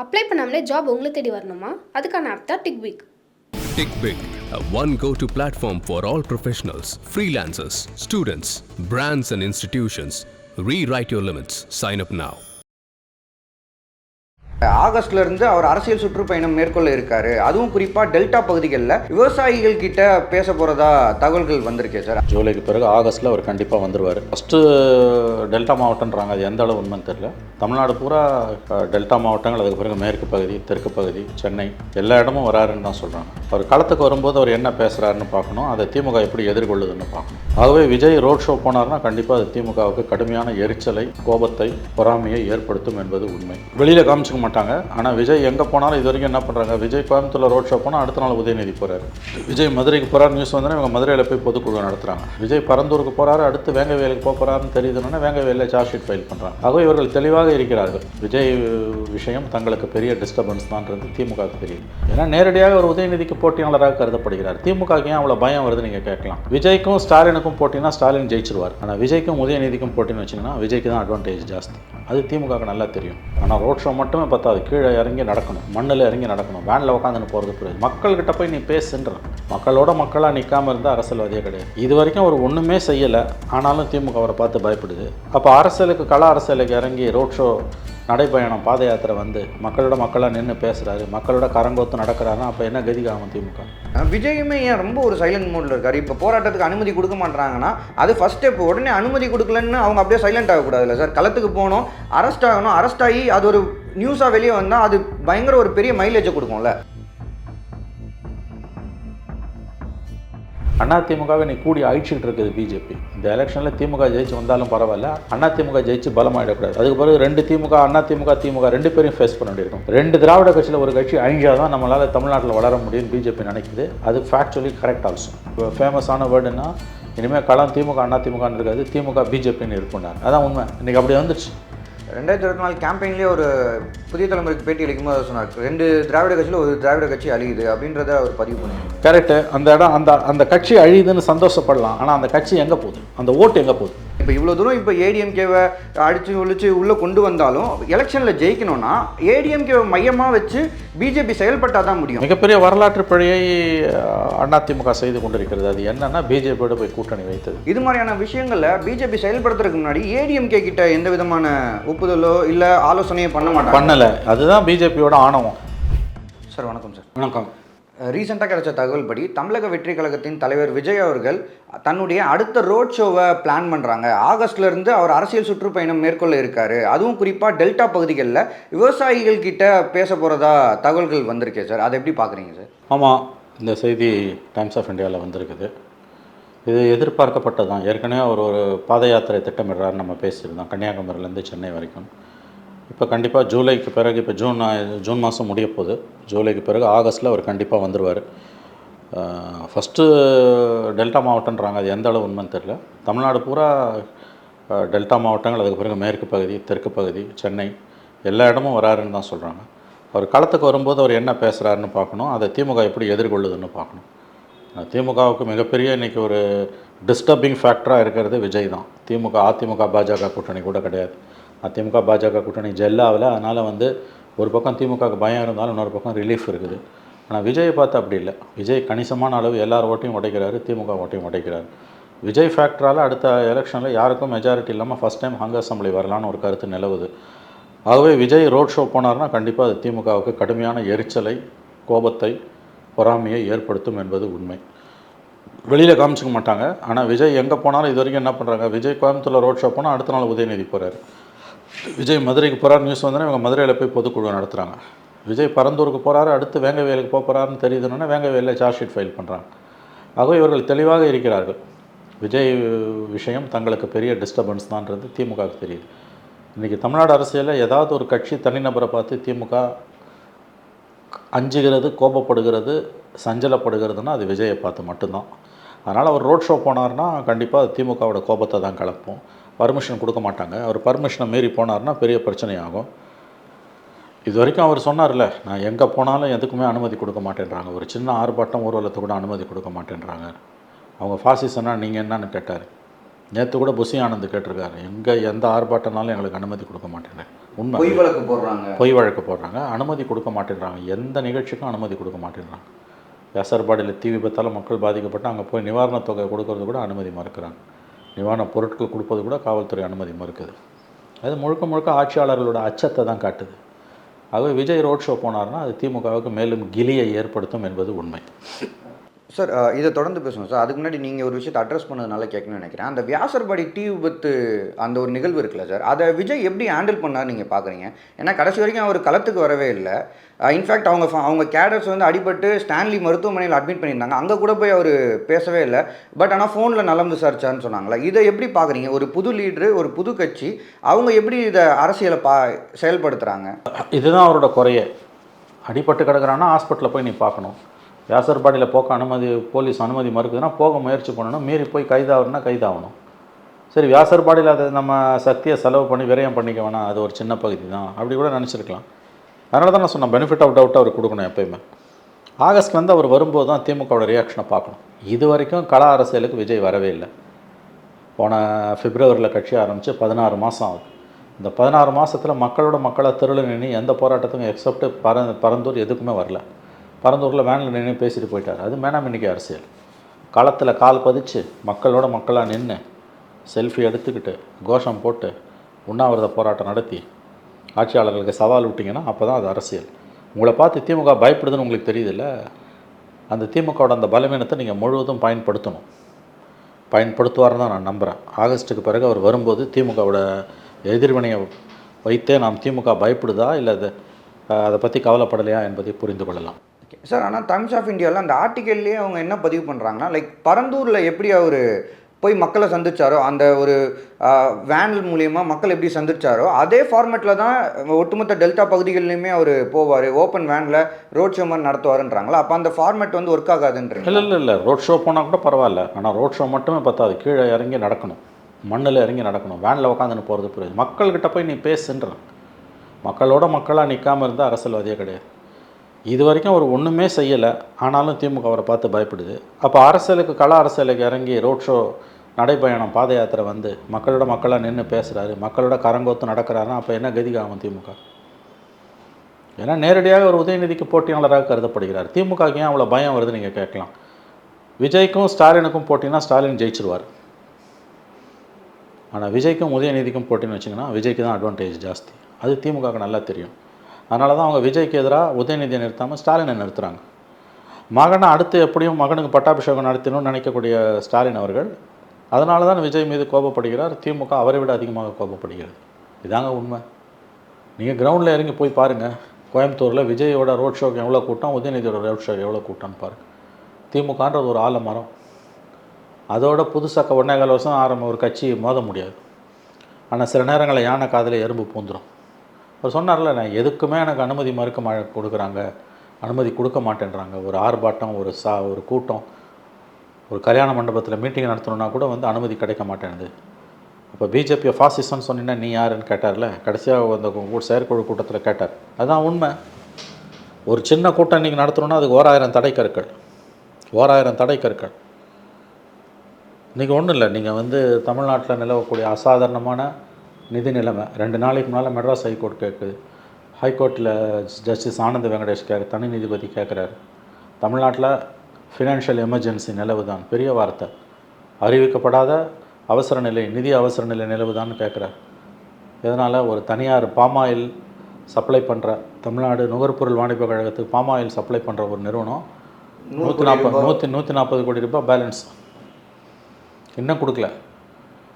Apply பண்ணாமலே job உங்களை தேடி வரணுமா? அதுக்கான ஆப் தான் டிக்விக். TickBig, a one go-to platform for all professionals, freelancers, students, brands and institutions. Rewrite your limits. Sign up now. ஆகஸ்ட்ல இருந்து அவர் அரசியல் சுற்றுப்பயணம் மேற்கொள்ள இருக்காரு. அதுவும் குறிப்பா டெல்டா பகுதிகளில் விவசாயிகள் கிட்ட பேச போறதா தகவல்கள் வந்திருக்கே சார். ஜூலைக்கு பிறகு ஆகஸ்ட்டில் அவர் கண்டிப்பாக வந்துடுவார். ஃபஸ்ட்டு டெல்டா மாவட்டம்ன்றாங்க, அது எந்த அளவு உண்மைன்னு தெரியல. தமிழ்நாடு பூரா டெல்டா மாவட்டங்கள், அதுக்கு பிறகு மேற்கு பகுதி, தெற்கு பகுதி, சென்னை எல்லா இடமும் வராருன்னு தான் சொல்கிறாங்க. அவர் களத்துக்கு வரும்போது அவர் என்ன பேசுகிறாருன்னு பார்க்கணும், அதை திமுக எப்படி எதிர்கொள்ளுதுன்னு பார்க்கணும். ஆகவே விஜய் ரோட் ஷோ போனார்னா கண்டிப்பாக அது திமுகவுக்கு கடுமையான எரிச்சலை, கோபத்தை, பொறாமையை ஏற்படுத்தும் என்பது உண்மை. வெளியில் காமிச்சிக்க மாட்டாங்க. ஆனால் விஜய் எங்கே போனாலும் இது வரைக்கும் என்ன பண்ணுறாங்க, விஜய் கோயம்புத்தூரில் ரோட் ஷோ போனால் அடுத்த நாள் உதயநிதி போகிறார். விஜய் மதுரைக்கு போகிறார் நியூஸ் வந்தோன்னா இவங்க மதுரையில் போய் பொதுக்குழு நடத்துகிறாங்க. விஜய் பரந்தூருக்கு போகிறாரு, அடுத்து வேங்கவேலுக்கு போகிறாருன்னு தெரியுதுன்னா வேங்கவேலில் சார்ஜ் ஷீட் ஃபைல் பண்ணுறாங்க. ஆகவே இவர்கள் தெளிவாக இருக்கிறார்கள். விஜய் விஷயம் தங்களுக்கு பெரிய டிஸ்டர்பன்ஸ் தான்ன்றது திமுகவுக்கு தெரியும். ஏன்னா நேரடியாக ஒரு உதயநிதிக்கு போட்டியாளராக கருதப்படுகிறார். திமுகவுக்கு ஏன் அவ்வளோ பயம் வருது நீங்கள் கேட்கலாம். விஜய்க்கும் ஸ்டாலினுக்கும் போட்டினா ஸ்டாலின் ஜெயிச்சிருவார். ஆனால் விஜய்க்கும் உதயநிதிக்கும் போட்டின்னு வச்சிங்கன்னா விஜய்க்கு தான் அட்வான்டேஜ் ஜாஸ்தி. அது திமுகவுக்கு நல்லா தெரியும். ஆனால் ரோட் ஷோ மட்டுமே பத்தாது, கீழே இறங்கி நடக்கணும், மண்ணில் இறங்கி நடக்கணும், வேனில் உட்காந்துன்னு போகிறது புரியுது. மக்கள்கிட்ட போய் நீ பேசுன்ற, மக்களோட மக்களாக நிற்காமல் இருந்தால் அரசியல்வாதியே கிடையாது. இது வரைக்கும் அவர் ஒன்றுமே செய்யலை, ஆனாலும் திமுக அவரை பார்த்து பயப்படுது. அப்போ அரசியலுக்கு, கள அரசியலுக்கு இறங்கி ரோட் ஷோ, நடைப்பயணம், பாத யாத்திரை வந்து மக்களோட மக்களாக நின்று பேசுகிறாரு, மக்களோட கரங்கோத்து நடக்கிறாருன்னா அப்போ என்ன கதிகாகும் திமுக? விஜயுமே ஏன் ரொம்ப ஒரு சைலண்ட் மோடில் இருக்கார். இப்போ போராட்டத்துக்கு அனுமதி கொடுக்க மாட்டாங்கன்னா அது ஃபர்ஸ்ட் ஸ்டெப். உடனே அனுமதி கொடுக்கலன்னு அவங்க அப்படியே சைலண்ட் ஆகக்கூடாதுல்ல சார். களத்துக்கு போகணும், அரெஸ்ட் ஆகணும், அரெஸ்ட் ஆகி அது ஒரு நியூஸாக வெளியே வந்தால் அது பயங்கர ஒரு பெரிய மைலேஜை கொடுக்கும்ல. அதிமுகவை நீ கூடி அழிச்சிக்கிட்டு இருக்குது பிஜேபி. இந்த எலெக்ஷனில் திமுக ஜெயிச்சு வந்தாலும் பரவாயில்ல, அதிமுக ஜெயிச்சு பலமாயிடக்கூடாது. அதுக்கு பிறகு ரெண்டு திமுக, திமுக ரெண்டு பேரையும் ஃபேஸ் பண்ண வேண்டியிருக்கும். ரெண்டு திராவிட கட்சியில் ஒரு கட்சி அழிஞ்சாதான் நம்மளால் தமிழ்நாட்டில் வளர முடியும்னு பிஜேபி நினைக்குது. அது ஃபேக்சுவலி கரெக்ட் ஆல்சோ. இப்போ ஃபேமஸான வேர்டுன்னா இனிமேல் களம் திமுக அதிமுகன்னு இருக்காது, திமுக பிஜேபின்னு இருக்கும்னாங்க. அதான் உண்மை. இன்றைக்கி அப்படி வந்துடுச்சு. 2024 கேம்பெயின்லேயே ஒரு புதிய தலைமுறைக்கு பேட்டி அளிக்கும்போது சொன்னார், ரெண்டு திராவிட கட்சியில் ஒரு திராவிட கட்சி அழியுது அப்படின்றத அவர் பதிவு பண்ணுவாங்க. கரெக்டு. அந்த இடம், அந்த கட்சி அழியுதுன்னு சந்தோஷப்படலாம். ஆனால் அந்த கட்சி எங்கே போகுது, அந்த ஓட்டு எங்கே போகுது? இப்போ இவ்வளோ தூரம் இப்போ ஏடிஎம்கேவை அடித்து ஒழிச்சு உள்ளே கொண்டு வந்தாலும் எலெக்ஷனில் ஜெயிக்கணும்னா ஏடிஎம்கேவை மையமாக வச்சு பிஜேபி செயல்பட்டால் தான் முடியும். மிகப்பெரிய வரலாற்று பிழையை அதிமுக செய்து கொண்டிருக்கிறது. அது என்னன்னா பிஜேபியோட போய் கூட்டணி வைத்தது. இது மாதிரியான விஷயங்களில் பிஜேபி செயல்படுத்துறதுக்கு முன்னாடி ஏடிஎம்கே கிட்ட எந்த விதமான ஒப்புதலோ இல்லை ஆலோசனையோ பண்ணலை. அதுதான் பிஜேபியோட ஆணவம். சார் வணக்கம். சார் வணக்கம். ரீசெண்டாக கிடைச்ச தகவல் படி தமிழக வெற்றி கழகத்தின் தலைவர் விஜய் அவர்கள் தன்னுடைய அடுத்த ரோட் ஷோவை பிளான் பண்ணுறாங்க. ஆகஸ்ட்ல இருந்து அவர் அரசியல் சுற்றுப்பயணம் மேற்கொள்ள இருக்காரு. அதுவும் குறிப்பாக டெல்டா பகுதிகளில் விவசாயிகள் கிட்ட பேச போகிறதா தகவல்கள் வந்திருக்கே சார். அதை எப்படி பார்க்குறீங்க சார்? ஆமாம், இந்த செய்தி டைம்ஸ் ஆஃப் இந்தியாவில் வந்திருக்குது. இது எதிர்பார்க்கப்பட்டது தான். ஏற்கனவே அவர் ஒரு பாத யாத்திரை திட்டமிடுறாருன்னு நம்ம பேசியிருந்தோம், கன்னியாகுமரியிலேருந்து சென்னை வரைக்கும். இப்போ கண்டிப்பாக ஜூலைக்கு பிறகு, இப்போ ஜூன் மாதம் முடிய போகுது. ஜூலைக்கு பிறகு ஆகஸ்ட்டில் அவர் கண்டிப்பாக வந்துடுவார். ஃபஸ்ட்டு டெல்டா மாவட்டம்ன்றாங்க, அது எந்த அளவு உண்மைன்னு தெரியல. தமிழ்நாடு பூரா டெல்டா மாவட்டங்கள், அதுக்கு பிறகு மேற்கு பகுதி, தெற்கு பகுதி, சென்னை எல்லா இடமும் வராருன்னு தான் சொல்கிறாங்க. அவர் களத்துக்கு வரும்போது அவர் என்ன பேசுகிறாருன்னு பார்க்கணும், அதை திமுக எப்படி எதிர்கொள்ளுதுன்னு பார்க்கணும். திமுகவுக்கு மிகப்பெரிய இன்றைக்கி ஒரு டிஸ்டர்பிங் ஃபேக்டராக இருக்கிறது விஜய் தான். அதிமுக பாஜக கூட்டணி கூட கிடையாது. அதிமுக பாஜக கூட்டணி ஜெல்லாவில். அதனால் ஒரு பக்கம் திமுகவுக்கு பயம் இருந்தாலும் இன்னொரு பக்கம் ரிலீஃப் இருக்குது. ஆனால் விஜயை பார்த்து அப்படி இல்லை. விஜய் கணிசமான அளவு எல்லார் ஓட்டையும் உடைக்கிறாரு, திமுக ஓட்டையும் உடைக்கிறார். விஜய் ஃபேக்டரால் அடுத்த எலெக்ஷனில் யாருக்கும் மெஜாரிட்டி இல்லாமல் ஃபஸ்ட் டைம் ஹங் அசம்பிளி வரலான்னு ஒரு கருத்து நிலவுது. ஆகவே விஜய் ரோட் ஷோ போனார்னா கண்டிப்பாக அது திமுகவுக்கு கடுமையான எரிச்சலை, கோபத்தை, பொறாமையை ஏற்படுத்தும் என்பது உண்மை. வெளியில் காமிச்சிக்க மாட்டாங்க. ஆனால் விஜய் எங்கே போனாலும் இது வரைக்கும் என்ன பண்ணுறாங்க, விஜய் கோயம்புத்தூரில் ரோட் ஷோ போனால் அடுத்த நாள் உதயநிதி போகிறார். விஜய் மதுரைக்கு போகிறார் நியூஸ் வந்தோன்னா இவங்க மதுரையில் போய் பொதுக்குழு நடத்துகிறாங்க. விஜய் பரந்தூருக்கு போகிறாரு, அடுத்து வேங்கவேலுக்கு போகிறாருன்னு தெரியுதுன்னா வேங்கவேலில் சார்ஜ் ஷீட் ஃபைல் பண்ணுறாங்க. ஆகவே இவர்கள் தெளிவாக இருக்கிறார்கள். விஜய் விஷயம் தங்களுக்கு பெரிய டிஸ்டர்பன்ஸ் தான்ன்றது திமுகவுக்கு தெரியுது. இன்றைக்கி தமிழ்நாடு அரசியலில் ஏதாவது ஒரு கட்சி தனிநபரை பார்த்து திமுக அஞ்சுகிறது, கோபப்படுகிறது, சஞ்சலப்படுகிறதுனா அது விஜயை பார்த்து மட்டும்தான். அதனால் அவர் ரோட் ஷோ போனார்னா கண்டிப்பாக திமுகவோட கோபத்தை தான் கலப்போம். பர்மிஷன் கொடுக்க மாட்டாங்க. அவர் பர்மிஷனை மீறி போனார்னா பெரிய பிரச்சனையாகும். இது வரைக்கும் அவர் சொன்னார்ல, நான் எங்கே போனாலும் எதுக்குமே அனுமதி கொடுக்க மாட்டேன்றாங்க. ஒரு சின்ன ஆர்ப்பாட்டம், ஊர்வலத்தை கூட அனுமதி கொடுக்க மாட்டேன்றாங்க. அவங்க ஃபாசிசன்னா நீங்கள் என்னன்னு கேட்டார். நேற்று கூட புஷி ஆனந்த் கேட்டிருக்காரு, எந்த ஆர்ப்பாட்டம்னாலும் எங்களுக்கு அனுமதி கொடுக்க மாட்டேன். உண்மை. பொய் வழக்கு போடுறாங்க. பொய் வழக்கு போடுறாங்க, அனுமதி கொடுக்க மாட்டேங்கிறாங்க. எந்த நிகழ்ச்சிக்கும் அனுமதி கொடுக்க மாட்டேங்கிறாங்க. வியாசர்பாடியில் தீ விபத்தால் மக்கள் பாதிக்கப்பட்டு அங்கே போய் நிவாரணத் தொகை கொடுக்கறது கூட அனுமதி மறுக்கிறாங்க. நிவாரணப் பொருட்கள் கொடுப்பது கூட காவல்துறை அனுமதி மறுக்குது. அது முழுக்க முழுக்க ஆட்சியாளர்களோட அச்சத்தை தான் காட்டுது. ஆகவே விஜய் ரோட் ஷோ போனார்னா அது திமுகவுக்கு மேலும் கிலியை ஏற்படுத்தும் என்பது உண்மை. சார் இதை தொடர்ந்து பேசுவோம் சார். அதுக்கு முன்னாடி நீங்கள் ஒரு விஷயத்தை அட்ரஸ் பண்ணதுனால கேட்கணும்னு நினைக்கிறேன். அந்த வியாசர்பாடி தீ விபத்து அந்த ஒரு நிகழ்வு இருக்குல்ல சார், அதை விஜய் எப்படி ஹேண்டில் பண்ணார் நீங்கள் பார்க்குறீங்க? ஏன்னா கடைசி வரைக்கும் அவர் களத்துக்கு வரவே இல்லை. இன்ஃபேக்ட் அவங்க கேடர்ஸ் வந்து அடிபட்டு ஸ்டான்லி மருத்துவமனையில் அட்மிட் பண்ணியிருந்தாங்க. அங்கே கூட போய் அவர் பேசவே இல்லை. பட் ஆனால் ஃபோனில் நலம் விசாரிச்சார்னு சொன்னாங்களா? இதை எப்படி பார்க்குறீங்க? ஒரு புது லீட்ரு, ஒரு புது கட்சி, அவங்க எப்படி இதை அரசியலை செயல்படுத்துகிறாங்க? இதுதான் அவரோட குறைய. அடிபட்டு கிடக்குறான்னா ஹாஸ்பிட்டலில் போய் நீ பார்க்கணும். வியாசர்பாடியில் போக போலீஸ் அனுமதி மறுக்குதுன்னா போக முயற்சி பண்ணணும். மீறி போய் கைதாகணும்னா கைதாகணும். சரி, வியாசர்பாடியில் அதை நம்ம சக்தியை செலவு பண்ணி விரயம் பண்ணிக்க வேணாம், அது ஒரு சின்ன பகுதி தான், அப்படி கூட நினச்சிருக்கலாம். அதனால தான் நான் சொன்னேன், பெனிஃபிட் ஆஃப் டவுட் அவர் கொடுக்கணும் எப்பயுமே. ஆகஸ்ட்லேருந்து அவர் வரும்போது தான் திமுகவோட ரியாக்ஷனை பார்க்கணும். இது வரைக்கும் கள அரசியலுக்கு விஜய் வரவே இல்லை. போன பிப்ரவரியில் கட்சி ஆரம்பித்து 16 மாதம் ஆகுது. இந்த 16 மாதத்தில் மக்களாக தெருவில் நின்று எந்த போராட்டத்துக்கும் எக்ஸப்ட் பரந்தூர் எதுக்குமே வரல. பரந்தூரில் வேனில் நின்று பேசிட்டு போயிட்டார். அது மேனாம் இன்றைக்கி அரசியல். களத்தில் கால் பதிச்சு மக்களாக நின்று செல்ஃபி எடுத்துக்கிட்டு கோஷம் போட்டு உண்ணாவிரத போராட்டம் நடத்தி ஆட்சியாளர்களுக்கு சவால் விட்டிங்கன்னா அப்போ தான் அது அரசியல். உங்களை பார்த்து திமுக பயப்படுதுன்னு உங்களுக்கு தெரியுதில்ல? அந்த திமுகவோட அந்த பலவீனத்தை நீங்கள் முழுவதும் பயன்படுத்துவார்னு தான் நான் நம்புகிறேன். ஆகஸ்ட்டுக்கு பிறகு அவர் வரும்போது திமுகவோட எதிர்வினையை வைத்தே நாம் திமுக பயப்படுதா இல்லை அதை பற்றி கவலைப்படலையா என்பதை புரிந்து கொள்ளலாம். சார், ஆனால் டைம்ஸ் ஆஃப் இந்தியாவில் அந்த ஆர்டிக்கல்லேயே அவங்க என்ன பதிவு பண்ணுறாங்கன்னா, லைக் பரந்தூரில் எப்படி அவர் போய் மக்களை சந்திச்சாரோ, அந்த ஒரு வேன் மூலியமாக மக்கள் எப்படி சந்திச்சாரோ அதே ஃபார்மேட்டில் தான் ஒட்டுமொத்த டெல்டா பகுதிகள்லையுமே அவர் போவார், ஓப்பன் வேனில் ரோட் ஷோ மாதிரி நடத்துவாருன்றாங்களா? அப்போ அந்த ஃபார்மேட் வந்து ஒர்க் ஆகாதுன்றீங்க? இல்லை, ரோட் ஷோ போனால் கூட பரவாயில்ல. ஆனால் ரோட் ஷோ மட்டுமே பத்தாது. கீழே இறங்கி நடக்கணும், மண்ணில் இறங்கி நடக்கணும். வேனில் உட்காந்துன்னு போகிறது புரியுது. மக்கள்கிட்ட போய் நீ பேசுன்றேன். மக்களோட மக்களாக நிற்காமல் இருந்தால் அரசியல்வாதியே கிடையாது. இது வரைக்கும் அவர் ஒன்றுமே செய்யலை, ஆனாலும் திமுக அவரை பார்த்து பயப்படுது. அப்போ கள அரசியலுக்கு இறங்கி ரோட் ஷோ, நடைப்பயணம், பாத யாத்திரை வந்து மக்களாக நின்று பேசுகிறாரு, மக்களோட கரங்கோத்து நடக்கிறாருன்னா அப்போ என்ன கதிக்கு ஆகும் திமுக? ஏன்னா நேரடியாக ஒரு உதயநிதிக்கு போட்டியாளராக கருதப்படுகிறார். திமுகவுக்கு ஏன் அவ்வளோ பயம் வருது நீங்கள் கேட்கலாம். விஜய்க்கும் ஸ்டாலினுக்கும் போட்டினா ஸ்டாலின் ஜெயிச்சிருவார். ஆனால் விஜய்க்கும் உதயநிதிக்கும் போட்டின்னு வச்சிங்கன்னா விஜய்க்கு தான் அட்வான்டேஜ் ஜாஸ்தி. அது திமுகவுக்கு நல்லா தெரியும். அதனால தான் அவங்க விஜய்க்கு எதிராக உதயநிதியை நிறுத்தாமல் ஸ்டாலினை நிறுத்துகிறாங்க. அடுத்து எப்படியும் மகனுக்கு பட்டாபிஷேகம் நடத்தணும்னு நினைக்கக்கூடிய ஸ்டாலின் அவர்கள் அதனால தான் விஜய் மீது கோபப்படுகிறார். திமுக அவரை விட அதிகமாக கோபப்படுகிறது. இதாங்க உண்மை. நீங்கள் கிரவுண்டில் இறங்கி போய் பாருங்கள். கோயம்புத்தூரில் விஜயோட ரோட் ஷோக்கு எவ்வளோ கூட்டம், உதயநிதியோட ரோட் ஷோக்கு எவ்வளோ கூட்டம்னு பாருங்கள். திமுகன்றது ஒரு ஆலமரம். அதோட புதுசாக 1.25 வருஷம் ஒரு கட்சி மோத முடியாது. ஆனால் சில நேரங்களில் யானை காதில் எறும்பு பூந்துடும். அவர் சொன்னார்ல, நான் எதுக்குமே எனக்கு அனுமதி கொடுக்குறாங்க, அனுமதி கொடுக்க மாட்டேன்றாங்க. ஒரு ஆர்ப்பாட்டம், ஒரு கூட்டம், ஒரு கல்யாண மண்டபத்தில் மீட்டிங் நடத்தணுன்னா கூட அனுமதி கிடைக்க மாட்டேனுது. அப்போ பிஜேபியை ஃபாசிசம்னு சொன்னீங்கன்னா நீ யாருன்னு கேட்டார்ல, கடைசியாக அந்த செயற்குழு கூட்டத்தில் கேட்டார். அதுதான் உண்மை. ஒரு சின்ன கூட்டம் இன்றைக்கி நடத்தணுன்னா அதுக்கு 1000 தடை கற்கள். இன்றைக்கி ஒன்றும் இல்லை. நீங்கள் தமிழ்நாட்டில் நிலவக்கூடிய அசாதாரணமான நிதி நிலைமை 2 நாளைக்கு முன்னால் மெட்ராஸ் ஹைகோர்ட் கேட்குது. ஹைகோர்ட்டில் ஜஸ்டிஸ் ஆனந்த் வெங்கடேஷ் தனி நீதிபதி கேட்குறாரு, தமிழ்நாட்டில் ஃபினான்ஷியல் எமர்ஜென்சி நிலவுதான், பெரிய வார்த்தை, அறிவிக்கப்படாத அவசர நிலை, நிதி அவசர நிலை நிலவுதான்னு கேட்குறாரு. இதனால் ஒரு தனியார் பாமாயில் சப்ளை பண்ணுற தமிழ்நாடு நுகர்பொருள் வாணிப கழகத்துக்கு பாமாயில் சப்ளை பண்ணுற ஒரு நிறுவனம் 140 கோடி ரூபாய் பேலன்ஸ் இன்னும் கொடுக்கல.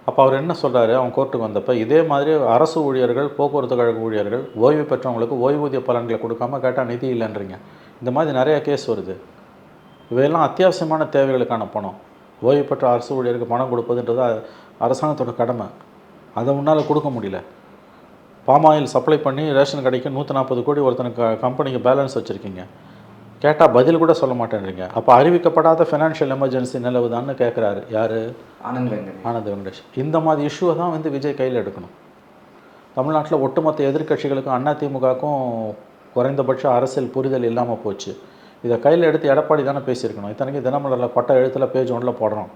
அப்போ அவர் என்ன சொல்கிறாரு, அவங்க கோர்ட்டுக்கு வந்தப்போ, இதே மாதிரி அரசு ஊழியர்கள், போக்குவரத்து கழக ஊழியர்கள், ஓய்வு பெற்றவங்களுக்கு ஓய்வூதிய பலன்களை கொடுக்காம கேட்டால் நிதி இல்லைன்றீங்க. இந்த மாதிரி நிறையா கேஸ் வருது. இவையெல்லாம் அத்தியாவசியமான தேவைகளுக்கான பணம். ஓய்வு பெற்ற அரசு ஊழியருக்கு பணம் கொடுப்பதுன்றது அரசாங்கத்தோட கடமை. அதை முன்னால் கொடுக்க முடியல. பாமாயில் சப்ளை பண்ணி ரேஷன் கடைக்கு 140 கோடி ஒருத்தனுக்கு கம்பெனிக்கு பேலன்ஸ் வச்சுருக்கீங்க. கேட்டால் பதில் கூட சொல்ல மாட்டேன்றீங்க. அப்போ அறிவிக்கப்படாத ஃபினான்ஷியல் எமர்ஜென்சி நிலவுதான்னு கேட்குறாரு யார்? ஆனந்த் வெங்கடேஷ். இந்த மாதிரி இஷ்யூவை தான் விஜய் கையில் எடுக்கணும். தமிழ்நாட்டில் ஒட்டுமொத்த எதிர்க்கட்சிகளுக்கும் அதிமுகவுக்கும் குறைந்தபட்ச அரசியல் புரிதல் இல்லாமல் போச்சு. இதை கையில் எடுத்து எடப்பாடி தானே பேசியிருக்கணும். இத்தனைக்கு தினமலரில் கொட்டை எழுத்தில் பேஜ் 1 போடுறோம்.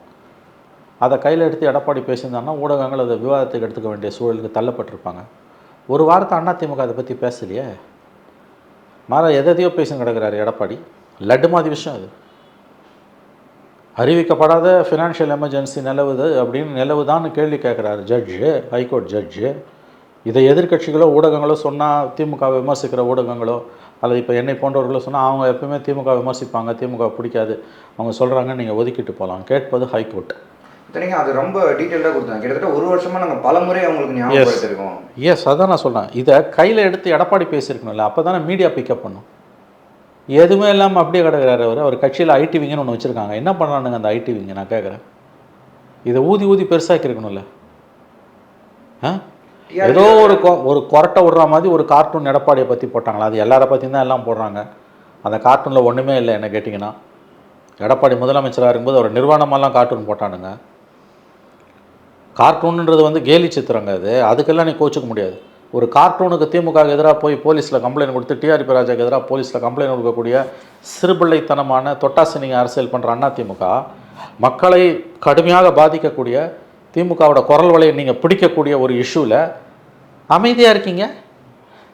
அதை கையில் எடுத்து எடப்பாடி பேசியிருந்தாங்கன்னா ஊடகங்கள் அதை விவாதத்துக்கு எடுத்துக்க வேண்டிய சூழலுக்கு தள்ளப்பட்டிருப்பாங்க. ஒரு வாரத்தை அதிமுக அதை பற்றி பேசலையே. மாற எதையோ பேசின்னு கிடக்கிறாரு எடப்பாடி. லட்டு மாதிரி விஷயம் அது. அறிவிக்கப்படாத ஃபினான்ஷியல் எமர்ஜென்சி நிலவுது அப்படின்னு நிலவுதான்னு கேள்வி கேட்குறாரு ஜட்ஜு, ஹைகோர்ட் ஜட்ஜு. இதை எதிர்க்கட்சிகளோ ஊடகங்களோ சொன்னால், திமுக விமர்சிக்கிற ஊடகங்களோ அல்லது இப்போ என்னை போன்றவர்களோ சொன்னால் அவங்க எப்பவுமே திமுக விமர்சிப்பாங்க, திமுக பிடிக்காது, அவங்க சொல்கிறாங்க நீங்கள் ஒதுக்கிட்டு போகலாம். கேட்பது ஹைகோர்ட். சரிங்க, அது ரொம்ப டீட்டெயிலாக கொடுத்தாங்க. கிட்டத்தட்ட ஒரு வருஷமாக நாங்கள் பல முறை அவங்களுக்கு ஞாபகப்படுத்திருக்கோம். எஸ், அதான் நான் சொல்கிறேன். இதை கையில் எடுத்து எடப்பாடி பேசியிருக்கணும்ல, அப்போ தானே மீடியா பிக்கப் பண்ணும். எதுவுமே இல்லாமல் அப்படியே கிடக்கிறாரு அவர் கட்சியில் ஐடி விங்கன்னு ஒன்று வச்சுருக்காங்க. என்ன பண்ணுறானுங்க அந்த ஐடி விங்க? நான் கேட்குறேன். இதை ஊதி பெருசாக்கி இருக்கணும்ல. ஏதோ ஒரு கொரட்டை விடுற மாதிரி ஒரு கார்ட்டூன் எடப்பாடியை பற்றி போட்டாங்களா? அது எல்லாரை பற்றி தான் எல்லாம் போடுறாங்க. அந்த கார்ட்டூனில் ஒன்றுமே இல்லை. என்ன கேட்டிங்கன்னா, எடப்பாடி முதலமைச்சராக இருக்கும்போது அவர் நிர்வாணமெல்லாம் கார்ட்டூன் போட்டானுங்க. கார்ட்டூன்ன்றது வந்து கேலி சித்திரங்க. அதுக்கெல்லாம் நீ கோச்சிக்க முடியாது. ஒரு கார்ட்டூனுக்கு திமுக எதிராக போய் போலீஸில் கம்ப்ளைண்ட் கொடுத்து, டிஆர்பி ராஜாக்கு எதிராக போலீஸில் கம்ப்ளைண்ட் கொடுக்கக்கூடிய சிறுபிள்ளைத்தனமான தொட்டாசினிங்க அரசியல் பண்ணுற அதிமுக, மக்களை கடுமையாக பாதிக்கக்கூடிய திமுகவோட குரல் வலையை நீங்கள் பிடிக்கக்கூடிய ஒரு இஷ்யூவில் அமைதியாக இருக்கீங்க.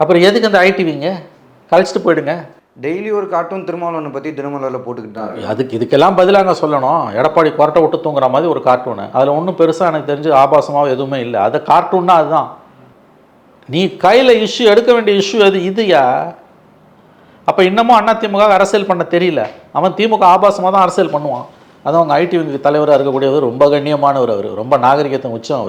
அப்புறம் எதுக்கு அந்த ஐடிவிங்க? கழிச்சிட்டு போயிடுங்க. டெய்லி ஒரு கார்ட்டூன் திருமாவளவனை பற்றி திருமலரில் போட்டுக்கிட்டு தான் இதுக்கெல்லாம் பதிலாக சொல்லணும். எடப்பாடி கொரட்டை விட்டு தூங்குற மாதிரி ஒரு கார்ட்டூனு, அதில் ஒன்றும் பெருசாக எனக்கு தெரிஞ்சு ஆபாசமாக எதுவுமே இல்லை. அது கார்ட்டூன்னா அதுதான். நீ கையில் இஷ்யூ எடுக்க வேண்டிய இஷ்யூ அது இதுயா. அப்போ இன்னமும் அதிமுக அரசியல் பண்ண தெரியல. அவன் திமுக ஆபாசமாக தான் அரசியல் பண்ணுவான். அதுவும் அவங்க ஐடி விங்கு தலைவராக இருக்கக்கூடியவர் ரொம்ப கண்ணியமானவர். அவர் ரொம்ப நாகரிகத்தை உச்சம்.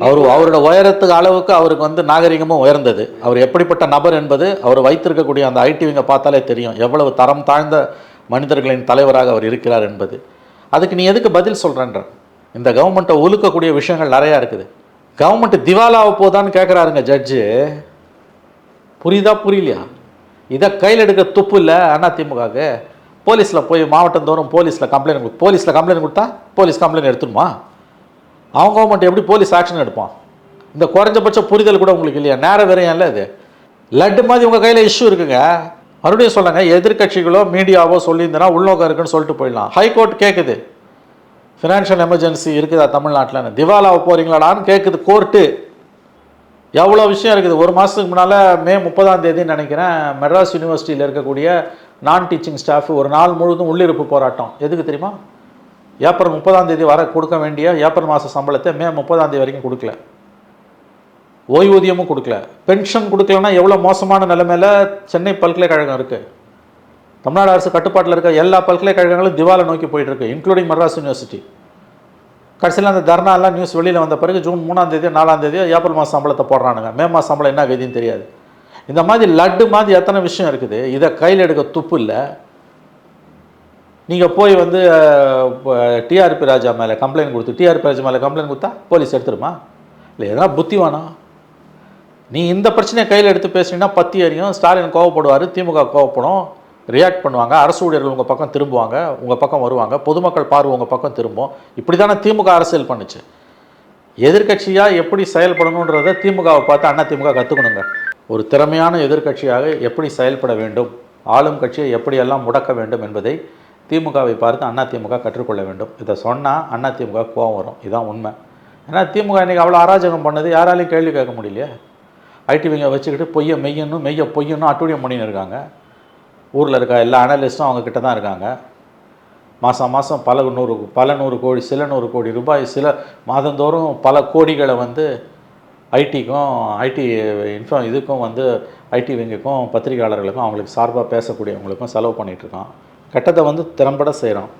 அவரோட உயரத்துக்கு அளவுக்கு அவருக்கு வந்து நாகரிகமும் உயர்ந்தது. அவர் எப்படிப்பட்ட நபர் என்பது அவர் வைத்திருக்கக்கூடிய அந்த ஐடி விங்கை பார்த்தாலே தெரியும், எவ்வளவு தரம் தாழ்ந்த மனிதர்களின் தலைவராக அவர் இருக்கிறார் என்பது. அதுக்கு நீ எதுக்கு பதில் சொல்கிறேன்ற? இந்த கவர்மெண்ட்டை ஒழுக்கக்கூடிய விஷயங்கள் நிறையா இருக்குது. கவர்மெண்ட் திவாலாக போதான்னு கேட்குறாருங்க ஜட்ஜு. புரியுதா புரியலையா? இதை கையில் எடுக்க துப்பு இல்லை அதிமுகவுக்கு. போலீஸில் போய் மாவட்டந்தோறும் போலீஸில் கம்ப்ளைண்ட் கொடுத்தா போலீஸ் கம்ப்ளைண்ட் எடுத்துடுமா? அவங்க கவர்மெண்ட் எப்படி போலீஸ் ஆக்ஷன் எடுப்பான்? இந்த குறைஞ்சபட்ச புரிதல் கூட உங்களுக்கு இல்லையா? நேர விரையும் இல்லை. இது லட்டு மாதிரி உங்கள் கையில் இஷ்யூ இருக்குங்க. மறுபடியும் சொல்லுங்க, எதிர்கட்சிகளோ மீடியாவோ சொல்லியிருந்தனா உள்நோக்கம் இருக்குன்னு சொல்லிட்டு போயிடலாம். ஹைகோர்ட் கேட்குது, ஃபினான்ஷியல் எமர்ஜென்சி இருக்குதா தமிழ்நாட்டில்னு, திவாலாவை போகிறீங்களாடான்னு கேட்குது கோர்ட்டு. எவ்வளோ விஷயம் இருக்குது. ஒரு மாதத்துக்கு முன்னால் மே 30 நினைக்கிறேன், மெட்ராஸ் யூனிவர்சிட்டியில் இருக்கக்கூடிய நான் டீச்சிங் ஸ்டாஃப் ஒரு நாள் முழுவதும் உள்ளிருப்பு போராட்டம். எதுக்கு தெரியுமா? ஏப்ரல் 30 வர கொடுக்க வேண்டிய ஏப்ரல் மாத சம்பளத்தை மே 30 வரைக்கும் கொடுக்கல. ஓய்வூதியமும் கொடுக்கல. பென்ஷன் கொடுக்கலன்னா எவ்வளோ மோசமான நிலைமையில் சென்னை பல்கலைக்கழகம் இருக்குது. தமிழ்நாடு அரசு கட்டுப்பாட்டில் இருக்க எல்லா பல்கலைக்கழகங்களும் திவாலை நோக்கி போயிட்டுருக்கு, இன்க்ளூடிங் மெட்ராஸ் யூனிவர்சிட்டி. கடைசியில் அந்த தர்ணாலாம் நியூஸ் வெளியில் வந்த பிறகு ஜூன் 3 4 ஏப்ரல் மாதம் சம்பளத்தை போடுறானுங்க. மே மாதம் சம்பளம் என்ன கதின்னு தெரியாது. இந்த மாதிரி லட்டு மாதிரி எத்தனை விஷயம் இருக்குது. இதை கையில் எடுக்க துப்பு இல்லை. நீங்கள் போய் வந்து டிஆர்பி ராஜா மேலே கம்ப்ளைண்ட் கொடுத்து, டிஆர்பி ராஜா மேலே கம்ப்ளைண்ட் கொடுத்தா போலீஸ் எடுத்துருமா? இல்லை, எதனா புத்தி வேணும். நீ இந்த பிரச்சனையை கையில் எடுத்து பேசுனீங்கன்னா பத்தி எறியும். ஸ்டாலின் கோவப்படுவார், திமுக கோவப்படும், ரியாக்ட் பண்ணுவாங்க, அரசு ஊழியர்கள் உங்கள் பக்கம் திரும்புவாங்க, உங்கள் பக்கம் வருவாங்க, பொதுமக்கள் பார்வை உங்கள் பக்கம் திரும்பும். இப்படி தானே திமுக அரசியல் பண்ணுச்சு. எதிர்கட்சியாக எப்படி செயல்படணுன்றதை திமுகவை பார்த்து அதிமுக கற்றுக்கணுங்க. ஒரு திறமையான எதிர்கட்சியாக எப்படி செயல்பட வேண்டும், ஆளும் கட்சியை எப்படியெல்லாம் முடக்க வேண்டும் என்பதை திமுகவை பார்த்து அதிமுக கற்றுக்கொள்ள வேண்டும். இதை சொன்னால் அதிமுக கோவம் வரும். இதுதான் உண்மை. ஏன்னா திமுக இன்றைக்கி அவ்வளோ அராஜகம் பண்ணது யாராலையும் கேள்வி கேட்க முடியலையே. ஐடிவிங்க வச்சுக்கிட்டு மெய்ய பொய்யணும் அட்டூழியம் பண்ணின்னு இருக்காங்க. ஊரில் இருக்க எல்லா அனலிஸ்ட்டும் அவங்கக்கிட்ட தான் இருக்காங்க. மாதம் பல நூறு கோடி, சில 100 கோடி ரூபாய், சில மாதந்தோறும் பல கோடிகளை வந்து இதுக்கும் வந்து ஐடி விங்குக்கும் பத்திரிகையாளர்களுக்கும் அவங்களுக்கு சார்பாக பேசக்கூடியவங்களுக்கும் செலவு பண்ணிகிட்ருக்கான். கெட்டதை வந்து திறம்பட செய்கிறோம்.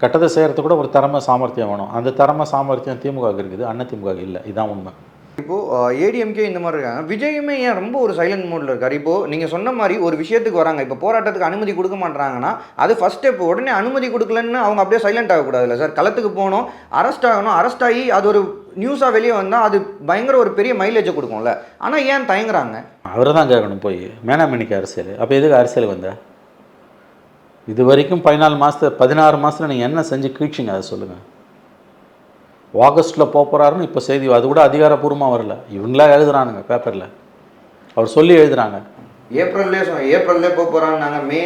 கெட்டதை செய்கிறதுக்கு கூட ஒரு திறமை சாமர்த்தியம் வேணும். அந்த திறமை சாமர்த்தியம் திமுக இருக்குது, அதிமுக இல்லை. இதுதான் உண்மை. இப்போது ஏடிஎம்கே இந்த மாதிரி இருக்காங்க. விஜயுமே ஏன் ரொம்ப ஒரு சைலண்ட் மோடில் இருக்கார்? இப்போது நீங்கள் சொன்ன மாதிரி ஒரு விஷயத்துக்கு வராங்க, இப்போ போராட்டத்துக்கு அனுமதி கொடுக்க மாட்டாங்கன்னா அது ஃபஸ்ட் ஸ்டெப். உடனே அனுமதி கொடுக்கலன்னு அவங்க அப்படியே சைலண்ட் ஆகக்கூடாதுல்ல சார்? களத்துக்கு போகணும், அரெஸ்ட் ஆகணும், அரெஸ்ட் ஆகி அது ஒரு நியூஸாக வெளியே வந்தால் அது பயங்கர ஒரு பெரிய மைலேஜை கொடுக்கும்ல. ஆனால் ஏன் தயங்குறாங்க? அவரை தான் கேட்கணும் போய், மேனாமணிக்கு அரசியல். அப்போ எதுக்கு அரசியல் வந்த? இது வரைக்கும் 16 மாதத்தில் நீங்கள் என்ன செஞ்சு கீழ்ச்சிங்க அதை சொல்லுங்கள். ஆகஸ்ட்டில் போகிறாருன்னு இப்போ செய்தி, அது கூட அதிகாரப்பூர்வமாக வரல, இவங்களா எழுதுறானுங்க பேப்பரில். அவர் சொல்லி எழுதுறாங்க ஏப்ரல்லே போகிறாங்க, மே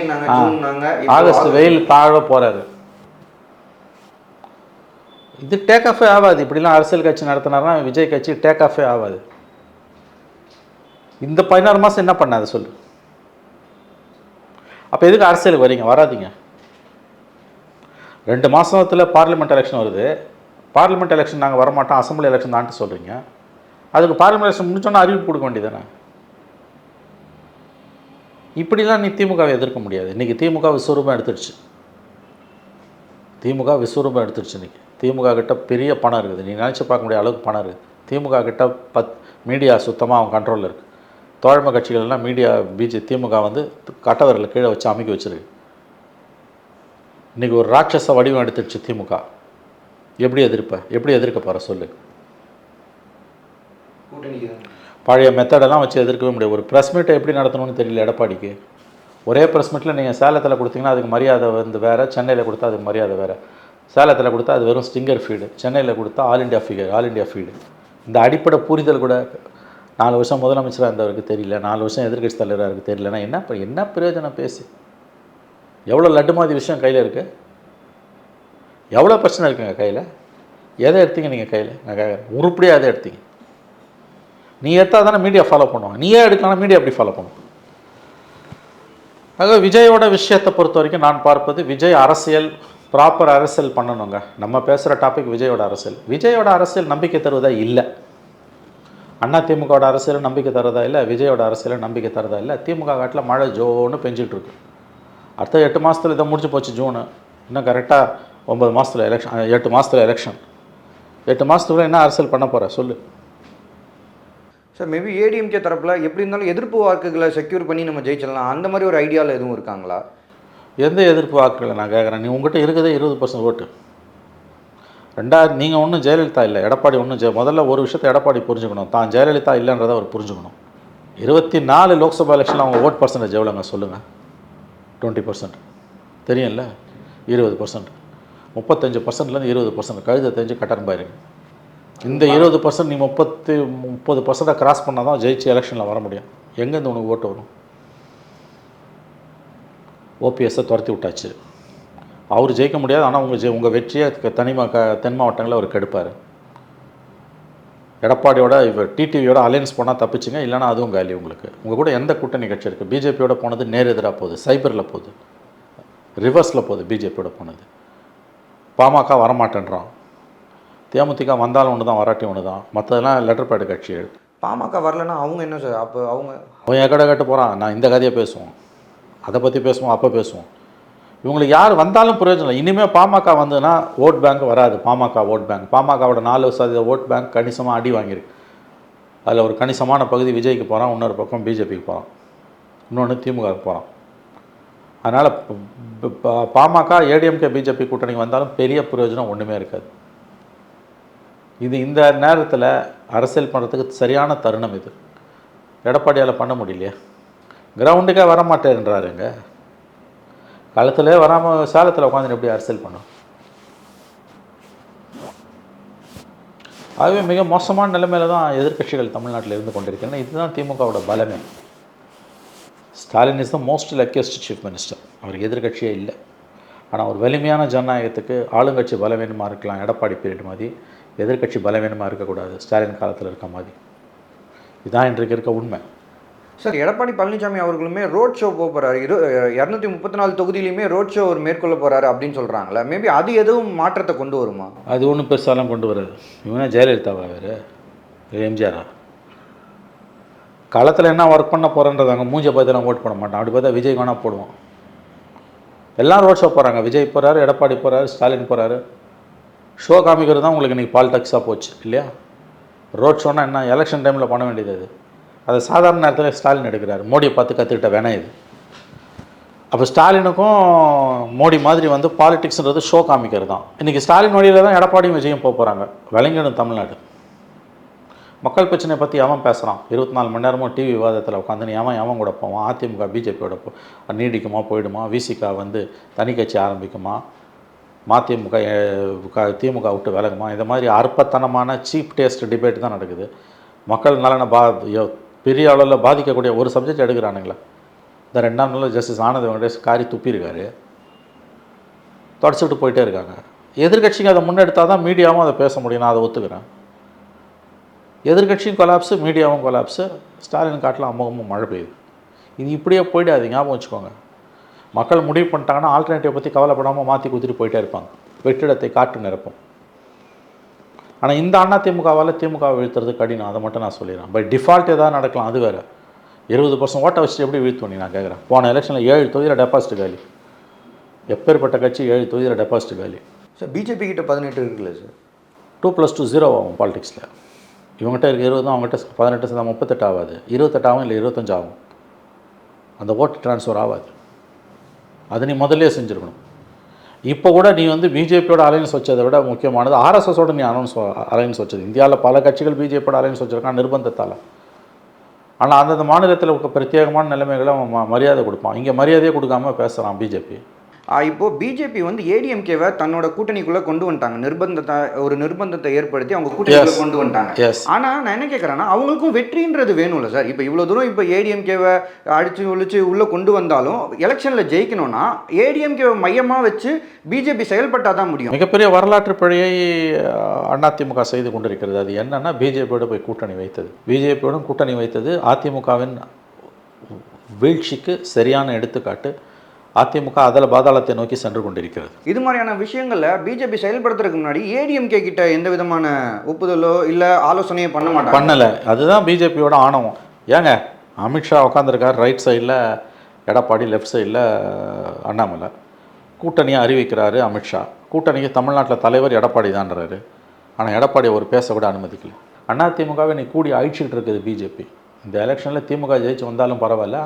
ஆகஸ்ட் வெயில் தாழ போகிறாரு. இது டேக் ஆஃபே ஆகாது. இப்படிலாம் அரசியல் கட்சி நடத்தினார்னா விஜய் கட்சி டேக் ஆஃபே ஆகாது. இந்த 16 மாதம் என்ன பண்ண அதை சொல்லு. அப்போ எதுக்கு அரசியலுக்கு வரீங்க? வராதிங்க. 2 மாதத்தில் பார்லிமெண்ட் எலெக்ஷன் வருது. பார்லிமெண்ட் எலெக்ஷன் நாங்கள் வரமாட்டோம், அசம்பிளி எலெக்ஷன் தான்ட்டு சொல்கிறீங்க. அதுக்கு பார்லிமெண்ட் எலெக்ஷன் முடிச்சோன்னா அறிவிப்பு கொடுக்க வேண்டியதானே? இப்படிலாம் நீ திமுகவை எதிர்க்க முடியாது. இன்றைக்கி திமுக விஸ்வரூபம் எடுத்துடுச்சு. திமுக விஸ்வரூபம் எடுத்துடுச்சு. இன்றைக்கி திமுக கிட்ட பெரிய பணம் இருக்குது. நீ நினச்சி பார்க்க முடியாத அளவுக்கு பணம் இருக்குது. திமுக கிட்ட மீடியா சுத்தமாக அவன் கண்ட்ரோலில் இருக்குது. தோழமை கட்சிகள்லாம் மீடியா திமுக வந்து கட்டவரில் கீழே வச்சு அமைக்க வச்சுருக்கு. இன்றைக்கி ஒரு ராட்சச வடிவம் எடுத்துடுச்சு திமுக. எப்படி எதிர்க்க போகிற சொல்லு. பழைய மெத்தடெல்லாம் வச்சு எதிர்க்கவே முடியாது. ஒரு ப்ரெஸ் மீட்டை எப்படி நடத்தணும்னு தெரியல எடப்பாடிக்கு. ஒரே ப்ரெஸ் மீட்டில் நீங்கள் சேலத்தில் கொடுத்தீங்கன்னா அதுக்கு மரியாதை வந்து வேறு, சென்னையில் கொடுத்தா அதுக்கு மரியாதை வேறு. சேலத்தில் கொடுத்தா அது வெறும் ஸ்டிங்கர் ஃபீடு, சென்னையில் கொடுத்தா ஆல் இண்டியா ஃபீடு. இந்த அடிப்படை புரிதல் கூட 4 வருஷம் முதலமைச்சராக இருந்தவருக்கு தெரியல, 4 வருஷம் எதிர்க்கட்சி தலைவராக இருக்குது தெரியலன்னா என்ன பிரயோஜனம் பேசி? எவ்வளோ லட்டு மாதிரி விஷயம் கையில் இருக்குது, எவ்வளோ பிரச்சனை இருக்குங்க கையில். எதை எடுத்தீங்க நீங்கள் கையில்? நான் கேட்குறேன், உருப்படியாக எதை எடுத்தீங்க? நீ எடுத்தால் தானே மீடியா ஃபாலோ பண்ணுவாங்க. நீயே எடுக்கலாம், மீடியா எப்படி ஃபாலோ பண்ணுவோம்? ஆக விஜயோட விஷயத்தை பொறுத்த வரைக்கும் நான் பார்ப்பது, விஜய் அரசியல் ப்ராப்பர் அரசியல் பண்ணணுங்க. நம்ம பேசுகிற டாபிக் விஜயோட அரசியல். விஜயோட அரசியல் நம்பிக்கை தருவதா இல்லை. அண்ணா திமுகவோட அரசியலும் நம்பிக்கை தரதா இல்லை, விஜயோட அரசியலும் நம்பிக்கை தரதா இல்லை. திமுக காட்டில் மழை ஜோன்னு பெஞ்சிட்ருக்கு. அடுத்த 8 மாதத்தில் இதை முடிஞ்சு போச்சு. ஜூனு இன்னும் கரெக்டாக 9 மாதத்தில் எலெக்ஷன், 8 மாதத்தில் எலெக்ஷன். 8 மாதத்துக்குள்ளே என்ன அரசியல் பண்ண போகிற சொல்லு. சார் மேபி ஏடிஎம்கே தரப்பில் எப்படி இருந்தாலும் எதிர்ப்பு வாக்குகளை செக்யூர் பண்ணி நம்ம ஜெயிச்சிடலாம், அந்த மாதிரி ஒரு ஐடியாவில் எதுவும் இருக்காங்களா? எந்த எதிர்ப்பு வாக்குகளை நான் கேட்குறேன்? நீ உங்கள்கிட்ட இருக்குதே 20% ஓட்டு. நீங்கள் ஒன்றும் ஜெயலலிதா இல்லை, எடப்பாடி ஒன்றும் முதல்ல ஒரு விஷயத்தை எடப்பாடி புரிஞ்சுக்கணும். தான் ஜெயலலிதா இல்லைன்றதை அவர் புரிஞ்சுக்கணும். 24 லோக்சபா எலெக்ஷனில் அவங்க ஓட் பர்சன்டேஜ் எவ்வளோங்க சொல்லுங்கள்? 20% தெரியும்ல. 20%, 35%லேருந்து 20% கழுதை தெரிஞ்சு கட்டணம் பாருங்க. இந்த 20% நீ 30% கிராஸ் பண்ணால் தான் ஜெயிச்சு எலெக்ஷனில் வர முடியும். எங்கேருந்து உனக்கு ஓட்டு வரும்? ஓபிஎஸ்ஸை துரத்தி விட்டாச்சு, அவர் ஜெயிக்க முடியாது. ஆனால் உங்கள் வெற்றியை தென் மாவட்டங்களில் அவர் கெடுப்பார். எடப்பாடியோட இவர் டிடிவியோட அலையன்ஸ் போனால் தப்பிச்சுங்க, இல்லைனா அதுவும் காலி உங்களுக்கு. உங்கள் கூட எந்த கூட்டணி கட்சி இருக்குது? பிஜேபியோட போனது நேர் எதிராக போகுது, சைபரில் போகுது, ரிவர்ஸில் போகுது. பிஜேபியோட போனது. பாமக வரமாட்டேன்றான். தேமுதிக வந்தாலும் ஒன்று தான், வராட்டி ஒன்று தான். மற்றதெல்லாம் லெட்டர் பேடு கட்சிகள். பாமக வரலன்னா அவங்க என்ன சார்? அப்போ அவன் எக்கடை கட்டு போகிறான். நான் இந்த கதையை பேசுவோம், அதை பற்றி பேசுவோம், அப்போ பேசுவோம். இவங்களுக்கு யார் வந்தாலும் பிரயோஜனம் இல்லை. இனிமேல் பாமக வந்ததுன்னா ஓட் பேங்க் வராது. பாமக ஓட் பேங்க், பாமகவோட 4% ஓட் பேங்க் கணிசமாக அடி வாங்கியிருக்கு. அதில் ஒரு கணிசமான பகுதி விஜய்க்கு போகிறான், இன்னொரு பக்கம் பிஜேபிக்கு போகிறான், இன்னொன்று திமுகவுக்கு போகிறான். அதனால் பாமக ஏடிஎம்கே பிஜேபி கூட்டணிக்கு வந்தாலும் பெரிய பிரயோஜனம் ஒன்றுமே இருக்காது. இது இந்த நேரத்தில் அரசியல் பண்ணுறதுக்கு சரியான தருணம். இது எடப்பாடியால் பண்ண முடியலையா? கிரவுண்டுக்கே வரமாட்டேன்றாருங்க. களத்திலே வராமல் சேலத்தில் உட்காந்து எப்படி அரசியல் பண்ணும்? ஆகவே மிக மோசமான நிலைமையில் தான் எதிர்க்கட்சிகள் தமிழ்நாட்டில் இருந்து கொண்டிருக்கிறேன். இதுதான் திமுகவோட பலமே. Stalin is the most luckiest chief minister. அவருக்கு எதிர்க்கட்சியே இல்லை. ஆனால் ஒரு வலிமையான ஜனநாயகத்துக்கு ஆளுங்கட்சி பலவீனமாக இருக்கலாம், எடப்பாடி பீரியட் மாதிரி. எதிர்க்கட்சி பலவீனமாக இருக்கக்கூடாது, ஸ்டாலின் காலத்தில் இருக்க மாதிரி. இதுதான் இன்றைக்கு இருக்க உண்மை. சார் எடப்பாடி பழனிசாமி அவர்களுமே ரோட் ஷோ போக போகிறாரு. 234 தொகுதியிலையுமே ரோட் ஷோ அவர் மேற்கொள்ள போகிறாரு அப்படின்னு சொல்கிறாங்களே. மேபி அது எதுவும் மாற்றத்தை கொண்டு வருமா? அது ஒன்றும் பெருசாலாம் கொண்டு வராது. இவனா ஜெயலலிதாவா வேறு எம்ஜிஆரா? களத்தில் என்ன ஒர்க் பண்ண போகிறேன்றது அங்கே மூஞ்சை பார்த்து நான் ஓட் பண்ண மாட்டான். அப்படி பார்த்தா விஜய் வேணால் போடுவான். எல்லாம் ரோட் ஷோ போகிறாங்க. விஜய் போகிறாரு, எடப்பாடி போகிறாரு, ஸ்டாலின் போகிறாரு. ஷோ காமிக்கிறது தான் உங்களுக்கு இன்றைக்கி பாலிடிக்ஸாக போச்சு இல்லையா? ரோட் ஷோனால் என்ன? எலெக்ஷன் டைமில் பண்ண வேண்டியது அதை சாதாரண நேரத்தில் ஸ்டாலின் எடுக்கிறார். மோடியை பார்த்து கற்றுக்கிட்ட வேணாம் இது. அப்போ ஸ்டாலினுக்கும் மோடி மாதிரி வந்து பாலிடிக்ஸ்ன்றது ஷோ காமிக்கிறது தான். இன்றைக்கி ஸ்டாலின் வழியில் தான் எடப்பாடியும் விஜயம் போக போகிறாங்க. விளங்கிடும் தமிழ்நாடு. மக்கள் பிரச்சனையை பற்றி எவன் பேசுகிறான்? 24 மணி நேரமும் டிவி விவாதத்தில் உட்காந்து எவன் கூட போவான்? அதிமுக பிஜேபியோட நீடிக்குமா, போயிடுமா? விசிகா வந்து தனி கட்சி ஆரம்பிக்குமா? மதிமுக திமுக விட்டு விலகுமா? இந்த மாதிரி அற்பத்தனமான சீப் டேஸ்ட் டிபேட் தான் நடக்குது. மக்கள் நலனை பெரிய அளவில் பாதிக்கக்கூடிய ஒரு சப்ஜெக்ட் எடுக்கிறானுங்களா? இந்த 2 நாள் ஜஸ்டிஸ் ஆனந்த் வெங்கடேஷ் காரி துப்பியிருக்காரு, தொடச்சிட்டு போயிட்டே இருக்காங்க. எதிர்கட்சிங்க அதை முன்னெடுத்தால் தான் மீடியாவும் அதை பேச முடியும். நான் அதை ஒத்துக்கிறேன். எதிர்கட்சியும் கொலாப்ஸு, மீடியாவும் கொலாப்ஸு, ஸ்டாலின் காட்டில் அமோகமும் மழை பெய்யுது. இது இப்படியே போயிடாது, ஞாபகம் வச்சுக்கோங்க. மக்கள் முடிவு பண்ணிட்டாங்கன்னா ஆல்டர்னேட்டிவ் பற்றி கவலைப்படாமல் மாற்றி குத்திட்டு போயிட்டே இருப்பாங்க. வெற்றிடத்தை காட்டு நிரப்பும். ஆனால் இந்த அதிமுகவால் திமுகவை வீழ்த்துறது கடினம், அதை மட்டும் நான் சொல்லிடுறேன். பை டிஃபால்ட் ஏதாவது நடக்கலாம், அது வேறு. 20% ஓட்டை வச்சுட்டு எப்படி வீழ்த்து நான் கேட்குறேன். போன எலெக்ஷனில் 7 தொகுதியில் டெபாசிட் காலி. எப்பேற்பட்ட கட்சி 7 தொகுதியில் டெபாசிட் காலி. சார் பிஜேபி கிட்ட 18 இருக்குல்ல சார். 2+2 0 ஆகும் பாலிடிக்ஸில். இவங்ககிட்ட இருக்க 20 அவங்ககிட்ட 18 சேர்ந்தா 38 ஆகாது. 28 ஆகும், இல்லை 25 ஆகும். அந்த ஓட்டு ட்ரான்ஸ்ஃபர் ஆகாது. அதை நீ முதல்ல செஞ்சுருக்கணும். இப்போ கூட நீ வந்து பிஜேபியோட அலையன்ஸ் வச்சதை விட முக்கியமானது ஆர்எஸ்எஸோட நீ அலையன்ஸ் வச்சது. இந்தியாவில் பல கட்சிகள் பிஜேபியோட அலையன்ஸ் வச்சுருக்கான் நிர்பந்தத்தால். ஆனால் அந்தந்த மாநிலத்தில் பிரத்யேகமான நிலைமைகளை அவன் மரியாதை கொடுப்பான். இங்கே மரியாதையே கொடுக்காம பேசுகிறான் பிஜேபி. இப்போது பிஜேபி வந்து ஏடிஎம்கேவை தன்னோட கூட்டணிக்குள்ளே கொண்டு வந்துட்டாங்க. ஒரு நிர்பந்தத்தை ஏற்படுத்தி அவங்க கூட்டணிக்குள்ளே கொண்டு வந்துட்டாங்க. ஆனால் நான் என்ன கேட்குறேன்னா, அவங்களுக்கும் வெற்றின்றது வேணும்ல சார். இப்போ இவ்வளோ தூரம் இப்போ ஏடிஎம்கேவை ஒழிச்சு உள்ளே கொண்டு வந்தாலும் எலெக்ஷனில் ஜெயிக்கணும்னா ஏடிஎம்கேவை மையமாக வச்சு பிஜேபி செயல்பட்டால் தான் முடியும். மிகப்பெரிய வரலாற்று பிழையை அதிமுக செய்து கொண்டிருக்கிறது. அது என்னன்னா, பிஜேபியோட போய் கூட்டணி வைத்தது. பிஜேபியோட கூட்டணி வைத்தது அதிமுகவின் வீழ்ச்சிக்கு சரியான எடுத்துக்காட்டு. அதிமுக அதில் பாதாளத்தை நோக்கி சென்று கொண்டிருக்கிறது. இது மாதிரியான விஷயங்களில் பிஜேபி செயல்படுத்துறதுக்கு முன்னாடி ஏடிஎம்கே கிட்ட எந்த விதமான ஒப்புதலோ இல்லை ஆலோசனையோ பண்ணலை. அதுதான் பிஜேபியோட ஆணவம். ஏங்க, அமித்ஷா உட்காந்துருக்கார் ரைட் சைடில், எடப்பாடி லெஃப்ட் சைடில் அண்ணாமலை. கூட்டணியை அறிவிக்கிறாரு அமித்ஷா. கூட்டணிக்கு தமிழ்நாட்டில் தலைவர் எடப்பாடி தான்றாரு. ஆனால் எடப்பாடி ஒரு பேச கூட அனுமதிக்கல. அதிமுகவை நீ கூடி அழிச்சிக்கிட்டு இருக்குது பிஜேபி. இந்த எலெக்ஷனில் திமுக ஜெயிச்சு வந்தாலும் பரவாயில்ல,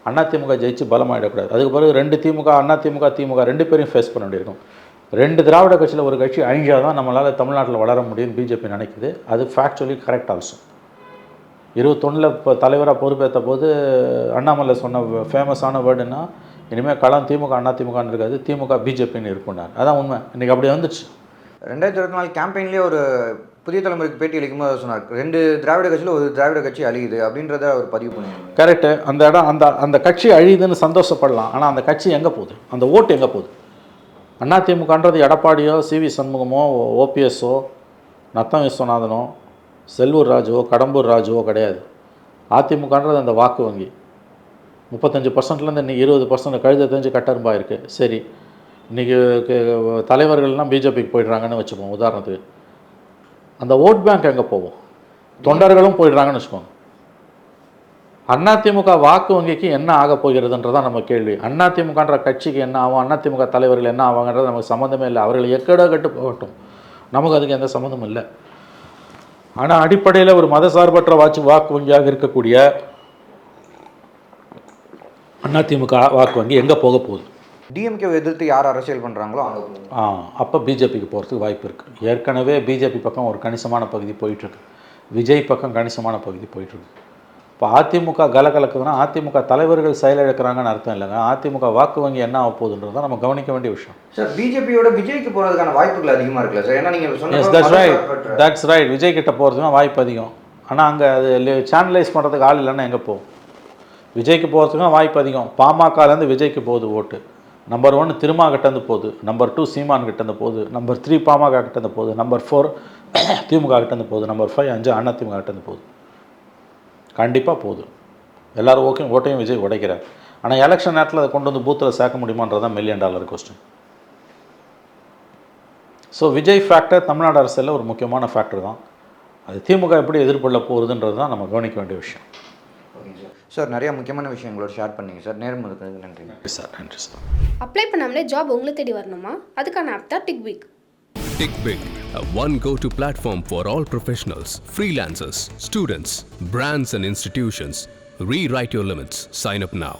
அதிமுக ஜெயிச்சு பலமாயிடக்கூடாது. அதுக்கு பிறகு 2 திமுக, திமுக 2 பேரையும் ஃபேஸ் பண்ண வேண்டியிருக்கும். 2 திராவிட கட்சியில் ஒரு கட்சி அழிஞ்சால் தான் நம்மளால் தமிழ்நாட்டில் வளர முடியும்னு பிஜேபி நினைக்குது. அது ஃபேக்சுவலி கரெக்ட் ஆல்சோ. 21 இப்போ தலைவராக பொறுப்பேற்ற போது அண்ணாமலை சொன்ன ஃபேமஸான வேர்டுன்னா, இனிமேல் களம் திமுக அதிமுகன்னு இருக்காது, திமுக பிஜேபின்னு இருக்குன்னார். அதான் உண்மை. இன்றைக்கி அப்படி வந்துச்சு. 2024 கேம்பெயின்லேயே ஒரு புதிய தலைமுறைக்கு பேட்டி அளிக்கும்போது சொன்னார், 2 திராவிட கட்சியில் ஒரு திராவிட கட்சி அழியுது அப்படின்றத அவர் பதிவு பண்ணுவாங்க. கரெக்டு. அந்த இடம் அந்த கட்சி அழியுதுன்னு சந்தோஷப்படலாம். ஆனால் அந்த கட்சி எங்கே போகுது? அந்த ஓட்டு எங்கே போகுது? அதிமுகன்றது எடப்பாடியோ, சிவி சண்முகமோ, ஓபிஎஸ்ஸோ, நத்தம் விஸ்வநாதனோ, செல்லூர் ராஜுவோ, கடம்பூர் ராஜுவோ கிடையாது. அதிமுகன்றது அந்த வாக்கு வங்கி. 35%லேருந்து இன்றைக்கி 20% கழுத தெரிஞ்சு கட்டரும்பா இருக்குது. சரி, இன்றைக்கி தலைவர்கள்லாம் பிஜேபிக்கு போயிடுறாங்கன்னு வச்சுப்போம் உதாரணத்துக்கு. அந்த ஓட் பேங்க் எங்கே போகும்? தொண்டர்களும் போயிடுறாங்கன்னு வச்சுக்கோங்க. அதிமுக வாக்கு வங்கிக்கு என்ன ஆக போகிறதுன்றதான் நம்ம கேள்வி. அதிமுகன்ற கட்சிக்கு என்ன ஆகும், அதிமுக தலைவர்கள் என்ன ஆவாங்கன்றது நமக்கு சம்மந்தமே இல்லை. அவர்கள் எக்கடோ கட்டு போகட்டும், நமக்கு அதுக்கு எந்த சம்மந்தமும் இல்லை. ஆனால் அடிப்படையில் ஒரு மதசார்பற்ற வாக்கு வங்கியாக இருக்கக்கூடிய அதிமுக வாக்கு வங்கி எங்கே போக போகுது? டிஎம்கே எதிர்த்து யார் அரசியல் பண்ணுறாங்களோ அங்கே அப்போ பிஜேபிக்கு போகிறதுக்கு வாய்ப்பு இருக்குது. ஏற்கனவே பிஜேபி பக்கம் ஒரு கணிசமான பகுதி போயிட்டுருக்கு. விஜய் பக்கம் கணிசமான பகுதி போயிட்டுருக்கு. இப்போ அதிமுக கலகலக்குதுன்னா அதிமுக தலைவர்கள் செயலிழக்கிறாங்கன்னு அர்த்தம் இல்லைங்க. அதிமுக வாக்கு வங்கி என்ன ஆக போகுதுன்றதை நம்ம கவனிக்க வேண்டிய விஷயம். சார் பிஜேபியோட விஜய்க்கு போகிறதுக்கான வாய்ப்புகள் அதிகமாக இருக்குல்ல சார்? ஏன்னா நீங்கள் தட்ஸ் ரைட். விஜய் கிட்ட போகிறதுனா வாய்ப்பு அதிகம். ஆனால் அங்கே அது சேனலைஸ் பண்ணுறதுக்கு ஆள் இல்லைன்னா எங்கே போகும்? விஜய்க்கு போகிறதுக்கும் வாய்ப்பு அதிகம். பாமகலேருந்து விஜய்க்கு போகுது ஓட்டு. நம்பர் 1 திருமா கிட்டேருந்து போகுது, நம்பர் 2 சீமான் கிட்டேருந்து போகுது, நம்பர் 3 பாமக கிட்டேருந்து போகுது, நம்பர் 4 திமுக கிட்டேருந்து போகுது, நம்பர் 5 அதிமுக கிட்டேருந்து போகுது. கண்டிப்பாக போகுது. எல்லோரும் ஓட்டையும் விஜய் உடைக்கிறார். ஆனால் எலெக்ஷன் நேரத்தில் அதை கொண்டு வந்து பூத்தில் சேர்க்க முடியுமான்றதான் $1 million question. So Vijay factor Tamil Nadu அரசியலில் ஒரு முக்கியமான ஃபேக்டர் தான். அது திமுக எப்படி எதிர்கொள்ள போகுதுன்றது தான் நம்ம கவனிக்க வேண்டிய விஷயம். சார் நிறைய முக்கியமான விஷயங்களோட ஷேர் பண்ணீங்க சார். நேரம் இருக்கிறதுக்கு நன்றி. நன்றி சார். அப்ளை பண்ணாமலே ஜாப் உங்களை தேடி வரணுமா? அதுக்கான ஆப் தான் டிக்பிக். TickBig, a one go-to platform for all professionals, freelancers, students, brands and institutions. Rewrite your limits. Sign up now.